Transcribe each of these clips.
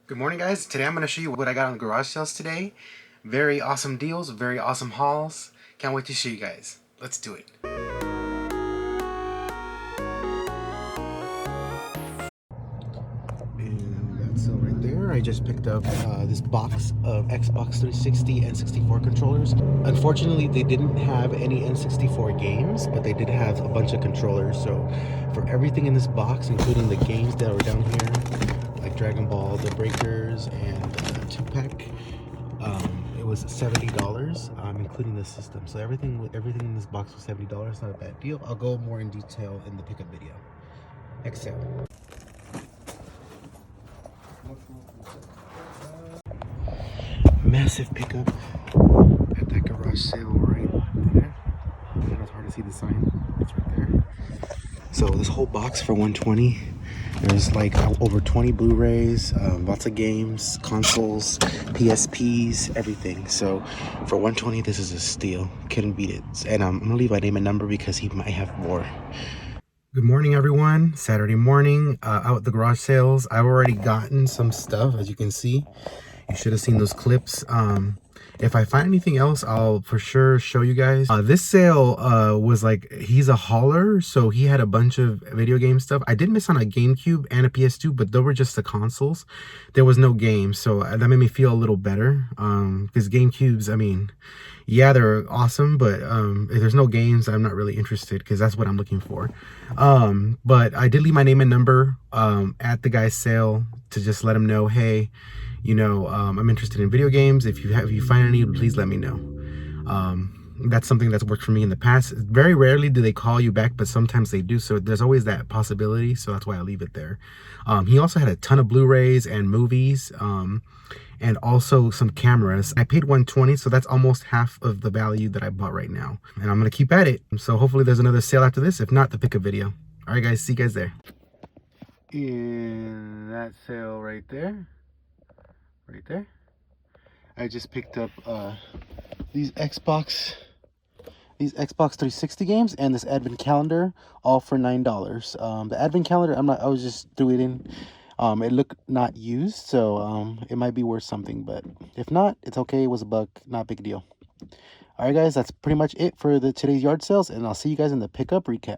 Good morning, guys. Today I'm going to show you what I got on the garage sales today. Very awesome deals, very awesome hauls. Can't wait to show you guys. Let's do it. And that's it right there. I just picked up this box of Xbox 360 and 64 controllers. Unfortunately, they didn't have any N64 games, but they did have a bunch of controllers. So for everything in this box, including the games that were down here, like Dragon Ball, The Breakers, and 2-pack, it was $70, including the system. So everything in this box was $70. Not a bad deal. I'll go more in detail in the pickup video. Excel. Massive pickup at that garage sale right there. I know it's hard to see the sign. It's right there. So this whole box for $120. There's like over 20 Blu-rays, lots of games, consoles, PSPs, everything. So for $120, this is a steal. Couldn't beat it. And I'm gonna leave my name and number because he might have more. Good morning, everyone. Saturday morning, out at the garage sales. I've already gotten some stuff, as you can see. You should have seen those clips. If I find anything else, I'll for sure show you guys. This sale was like, he's a hauler, so he had a bunch of video game stuff. I did miss on a GameCube and a PS2, but they were just the consoles. There was no games, so that made me feel a little better. Because GameCubes, I mean, yeah, they're awesome, but if there's no games, I'm not really interested because that's what I'm looking for. But I did leave my name and number at the guy's sale to just let him know, hey, you know, I'm interested in video games. If you find any, please let me know. That's something that's worked for me in the past. Very rarely do they call you back, but sometimes they do. So there's always that possibility. So that's why I leave it there. He also had a ton of Blu-rays and movies, and also some cameras. I paid $120, so that's almost half of the value that I bought right now. And I'm gonna keep at it. So hopefully there's another sale after this. If not, the pickup video. All right, guys, see you guys there. In that sale right there. Right there, I just picked up these Xbox 360 games and this advent calendar, all for $9. The advent calendar, I was just threw it in. It looked not used, so it might be worth something, but if not, it's okay. It was $1, not a big deal. All right, guys, that's pretty much it for today's yard sales, and I'll see you guys in the pickup recap.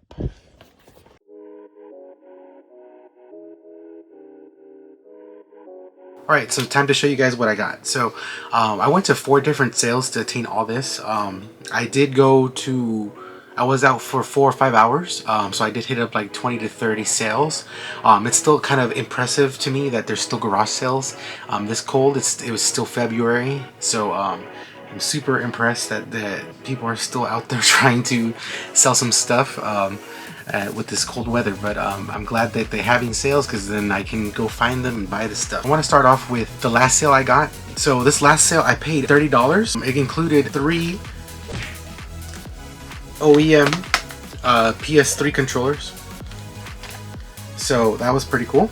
Alright, so time to show you guys what I got. So I went to 4 different sales to attain all this. I was out for 4 or 5 hours, so I did hit up like 20 to 30 sales. It's still kind of impressive to me that there's still garage sales this cold. It was still February, so I'm super impressed that people are still out there trying to sell some stuff with this cold weather. But I'm glad that they're having sales, because then I can go find them and buy the stuff. I want to start off with the last sale I got. So this last sale I paid $30. It included 3 OEM PS3 controllers, so that was pretty cool.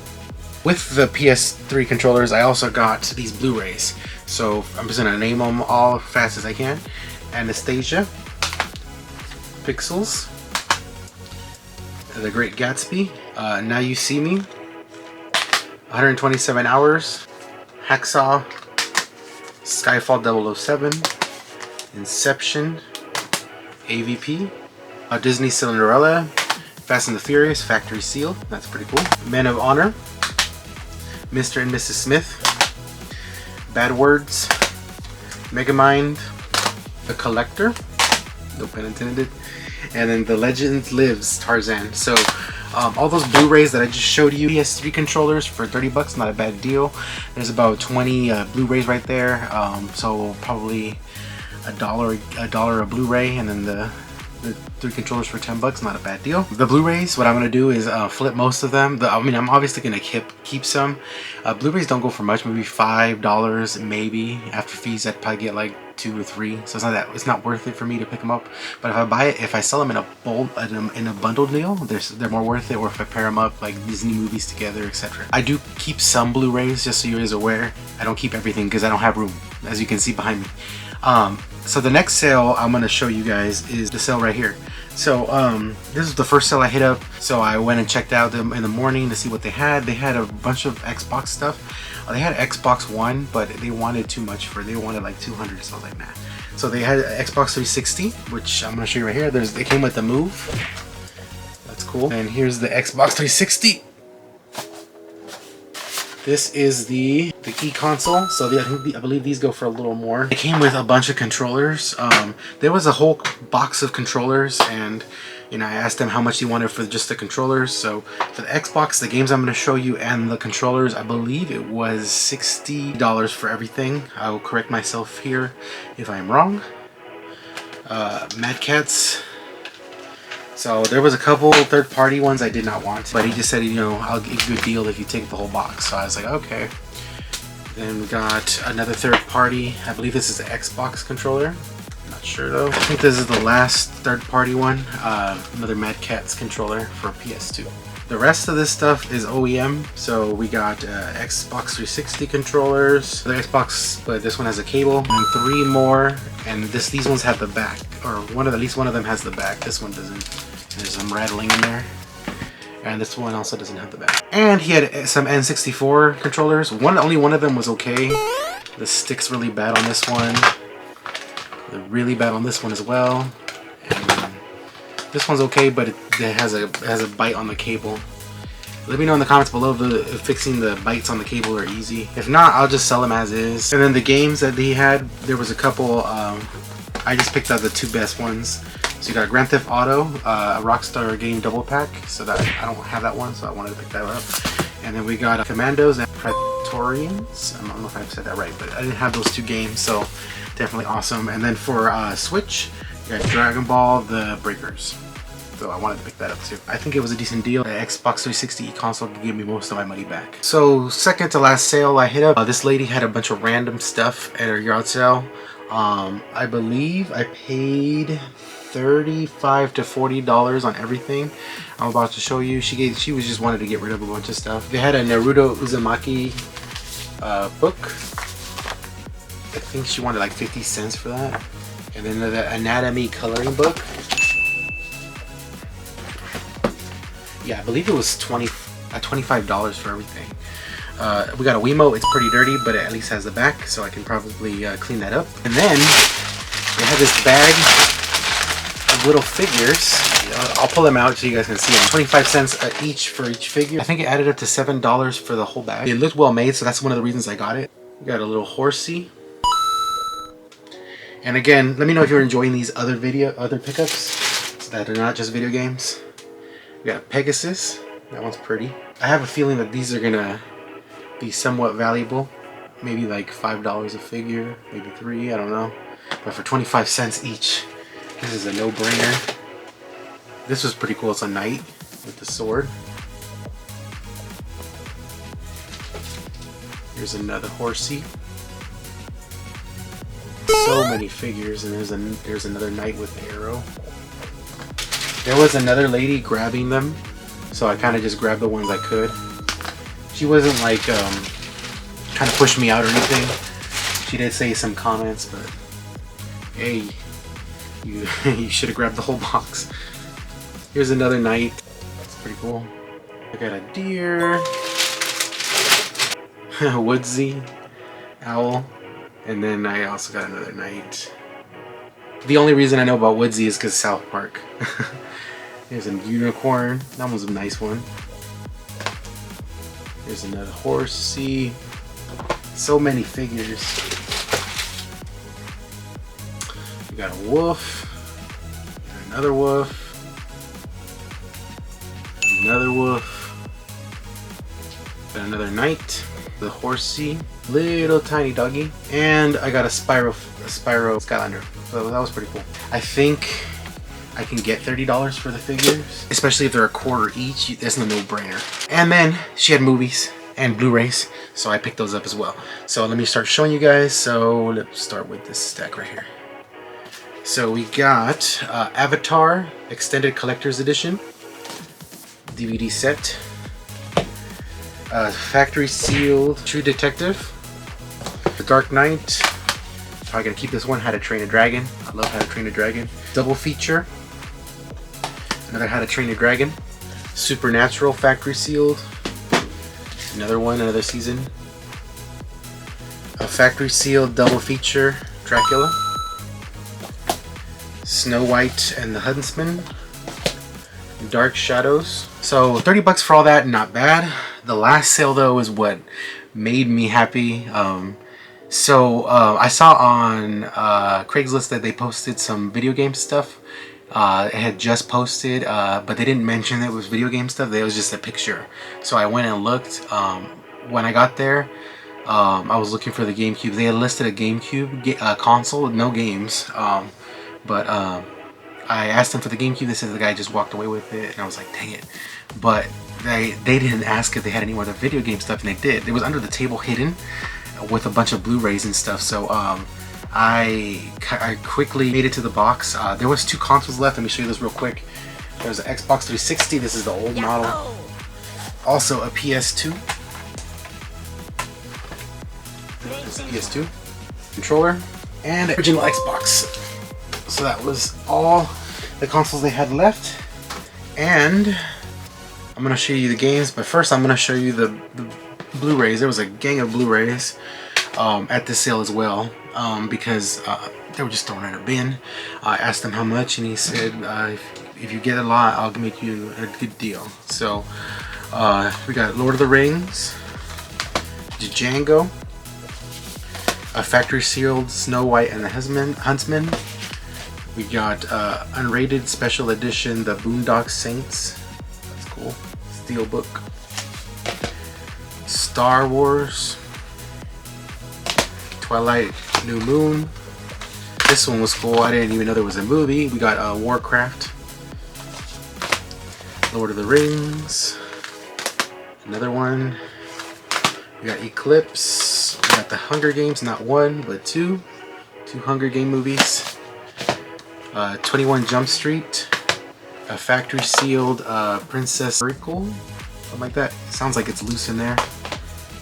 With the PS3 controllers, I also got these Blu-rays, so I'm just gonna name them all as fast as I can. Anastasia, Pixels, The Great Gatsby, Now You See Me, 127 Hours, Hacksaw, Skyfall 007, Inception, AVP, Disney Cinderella, Fast and the Furious, Factory Seal, that's pretty cool, Men of Honor, Mr. and Mrs. Smith, Bad Words, Megamind, The Collector, no pun intended, and then The Legend Lives, Tarzan. So all those Blu-rays that I just showed you, PS3 controllers for $30, not a bad deal. There's about 20 Blu-rays right there, so probably $1 a Blu-ray, and then the 3 controllers for $10, not a bad deal. The Blu-rays, what I'm gonna do is flip most of them. I mean, I'm obviously gonna keep some. Blu-rays don't go for much, maybe $5, maybe. After fees, I'd probably get like 2 or 3. So it's not worth it for me to pick them up. But if I sell them in a bundled deal, they're more worth it. Or if I pair them up like Disney movies together, etc. I do keep some Blu-rays, just so you guys are aware. I don't keep everything because I don't have room, as you can see behind me. So the next sale I'm going to show you guys is the sale right here. So this is the first sale I hit up. So I went and checked out them in the morning to see what they had. They had a bunch of Xbox stuff. They had Xbox One, but they wanted too much for it. They wanted like 200, so I was like, nah. So they had Xbox 360, which I'm gonna show you right here. They came with the Move. That's cool. And here's the Xbox 360. This is the e-console. So I believe these go for a little more. It came with a bunch of controllers. There was a whole box of controllers, and you know, I asked them how much they wanted for just the controllers. So for the Xbox, the games I'm going to show you and the controllers, I believe it was $60 for everything. I will correct myself here if I am wrong. Mad Catz. So there was a couple third-party ones I did not want, but he just said, you know, I'll give you a deal if you take the whole box. So I was like, okay. Then we got another third-party. I believe this is the Xbox controller. Not sure though. I think this is the last third-party one. Another Mad Catz controller for PS2. The rest of this stuff is OEM. So we got Xbox 360 controllers, the Xbox, but this one has a cable, and 3 more. And these ones have the back, or at least one of them has the back. This one doesn't. There's some rattling in there. And this one also doesn't have the back. And he had some N64 controllers. Only one of them was okay. The stick's really bad on this one. They're really bad on this one as well. And this one's okay, but it has a bite on the cable. Let me know in the comments below if fixing the bites on the cable are easy. If not, I'll just sell them as is. And then the games that he had, there was a couple. I just picked out the 2 best ones. So you got Grand Theft Auto, a Rockstar game double pack. So that I don't have that one, so I wanted to pick that up. And then we got Commandos and Praetorians. I don't know if I said that right, but I didn't have those 2 games, so definitely awesome. And then for Switch, you got Dragon Ball: The Breakers. So I wanted to pick that up too. I think it was a decent deal. The Xbox 360 console gave me most of my money back. So second to last sale I hit up, this lady had a bunch of random stuff at her yard sale. I believe I paid $35 to $40 on everything I'm about to show you. She was just wanted to get rid of a bunch of stuff. They had a Naruto Uzumaki book. I think she wanted like 50 cents for that. And then the anatomy coloring book. Yeah, I believe it was $25 for everything. We got a Wiimote. It's pretty dirty, but it at least has the back, so I can probably clean that up. And then they had this bag of little figures. I'll pull them out so you guys can see them. 25 cents each for each figure. I think it added up to $7 for the whole bag. It looked well made, so that's one of the reasons I got it. We got a little horsey. And again, let me know if you're enjoying these other pickups that are not just video games. We got a Pegasus. That one's pretty. I have a feeling that these are gonna be somewhat valuable. Maybe like $5 a figure, maybe 3, I don't know. But for 25 cents each, this is a no-brainer. This was pretty cool. It's a knight with the sword. Here's another horsey. So many figures, and there's another knight with the arrow. There was another lady grabbing them, so I kind of just grabbed the ones I could. She wasn't like trying to push me out or anything. She did say some comments, but hey, you should have grabbed the whole box. Here's another knight. That's pretty cool. I got a deer, a woodsy owl, and then I also got another knight. The only reason I know about Woodsy is because South Park. Here's a unicorn. That one's a nice one. Here's another horsey. So many figures. We got a wolf. Another wolf. Another wolf. Got another knight. The horsey. Little tiny doggy. And I got a Spyro Skylander. So that was pretty cool. I think I can get $30 for the figures, especially if they're a quarter each. That's a no-brainer. And then she had movies and Blu-rays, so I picked those up as well. So let me start showing you guys. So let's start with this stack right here. So we got Avatar Extended Collector's Edition DVD set, factory sealed True Detective, The Dark Knight. Probably gonna keep this one, How to Train a Dragon. I love How to Train a Dragon. Double feature. Another How to Train a Dragon. Supernatural factory sealed. Another one, another season. A factory sealed double feature Dracula, Snow White and the Huntsman, Dark Shadows. So 30 bucks for all that, not bad. The last sale though is what made me happy. I saw on Craigslist that they posted some video game stuff. It had just posted, but they didn't mention it was video game stuff. It was just a picture. So I went and looked. When I got there, I was looking for the GameCube. They had listed a GameCube console with no games. I asked them for the GameCube. They said the guy just walked away with it, and I was like, dang it. But they didn't ask if they had any more of the video game stuff, and they did. It was under the table hidden with a bunch of Blu-rays and stuff. So I quickly made it to the box. There was 2 consoles left. Let me show you this real quick. There's an Xbox 360. This is the old model. Also a PS2. This is PS2 controller and original Xbox. So that was all the consoles they had left, and I'm gonna show you the games. But first, I'm gonna show you the Blu-rays. There was a gang of Blu-rays at this sale as well, because they were just thrown in a bin. I asked him how much, and he said, if you get a lot, I'll make you a good deal. So we got Lord of the Rings, Django, a factory sealed Snow White and the Huntsman. We got unrated special edition, the Boondock Saints. That's cool. Steelbook. Star Wars. Twilight New Moon. This one was cool. I didn't even know there was a movie. We got Warcraft. Lord of the Rings. Another one. We got Eclipse. We got the Hunger Games, not one, but two. 2 Hunger Game movies. 21 Jump Street, a factory sealed Princess Miracle, something like that. Sounds like it's loose in there,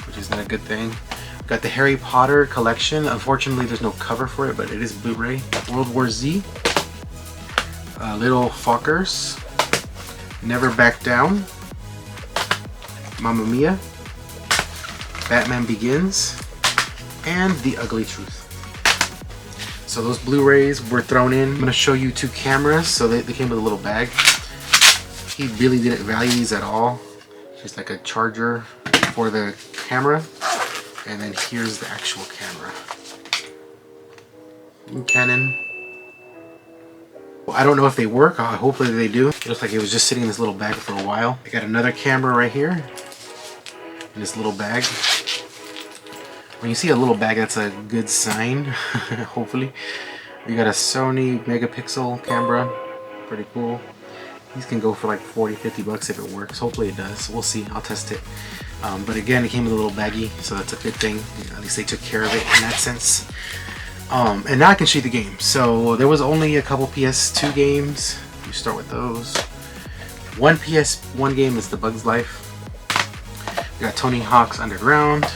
which isn't a good thing. We got the Harry Potter collection. Unfortunately, there's no cover for it, but it is Blu-ray. World War Z, Little Fockers, Never Back Down, Mamma Mia, Batman Begins, and The Ugly Truth. So those Blu-rays were thrown in. I'm going to show you 2 cameras. So they came with a little bag. He really didn't value these at all. Just like a charger for the camera. And then here's the actual camera. Canon. I don't know if they work. Hopefully they do. It looks like it was just sitting in this little bag for a while. I got another camera right here in this little bag. When you see a little bag, that's a good sign. Hopefully. We got a Sony megapixel camera. Pretty cool. These can go for like 40-50 bucks if it works. Hopefully it does. We'll see. I'll test it. But again, it came with a little baggie, so that's a good thing. At least they took care of it in that sense. And now I can show you the games. So there was only a couple PS2 games. We start with those. One PS1 game is The Bug's Life. We got Tony Hawk's Underground.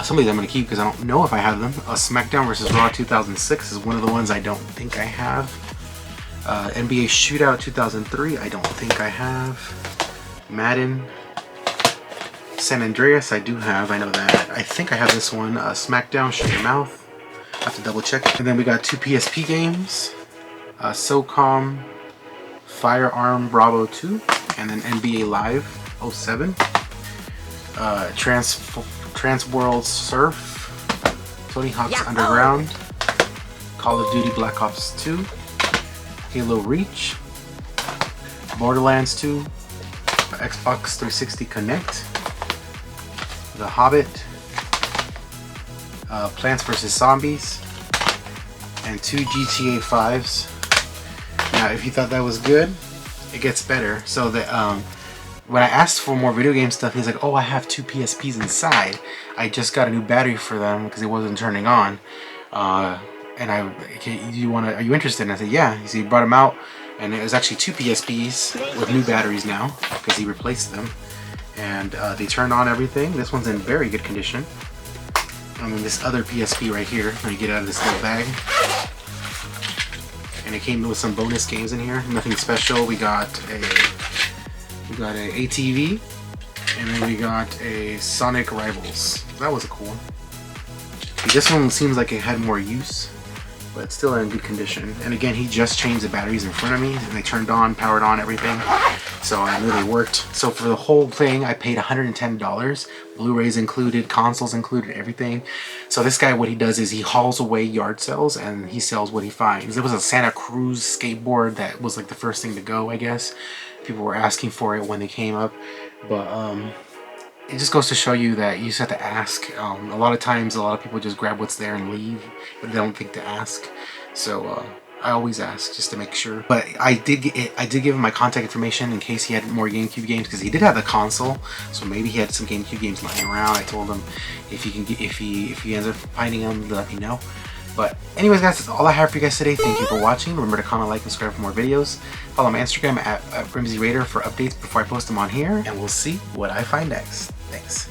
Some of these I'm going to keep because I don't know if I have them. SmackDown vs. Raw 2006 is one of the ones I don't think I have. NBA Shootout 2003, I don't think I have. Madden. San Andreas, I do have, I know that. I think I have this one. SmackDown, Shut Your Mouth. I have to double check. And then we got 2 PSP games. SOCOM, Firearm Bravo 2, and then NBA Live 07. Transworld Surf, Tony Hawk's Underground, Call of Duty Black Ops 2, Halo Reach, Borderlands 2, Xbox 360 Connect, The Hobbit, Plants vs. Zombies, and 2 GTA 5s. Now, if you thought that was good, it gets better. So that when I asked for more video game stuff, he's like, "Oh, I have 2 PSPs inside. I just got a new battery for them because it wasn't turning on." And are you interested? And I said, "Yeah." He said he brought them out, and it was actually 2 PSPs with new batteries now because he replaced them, and they turned on everything. This one's in very good condition. And then this other PSP right here, let me get out of this little bag. And it came with some bonus games in here. Nothing special. We got a ATV, and then we got a Sonic Rivals. That was cool. This one seems like it had more use, but it's still in good condition. And again, he just changed the batteries in front of me, and they turned on, powered on, everything. So I knew they worked. So for the whole thing, I paid $110. Blu-rays included, consoles included, everything. So this guy, what he does is he hauls away yard sales and he sells what he finds. There was a Santa Cruz skateboard that was like the first thing to go, I guess. People were asking for it when they came up, but it just goes to show you that you just have to ask. A lot of times, a lot of people just grab what's there and leave, but they don't think to ask. So I always ask just to make sure. But I did give him my contact information in case he had more GameCube games, because he did have the console, so maybe he had some GameCube games lying around. I told him if he ends up finding them, let me know. But anyways, guys, that's all I have for you guys today. Thank you for watching. Remember to comment, like, and subscribe for more videos. Follow my Instagram at RimsyRaider for updates before I post them on here. And we'll see what I find next. Thanks.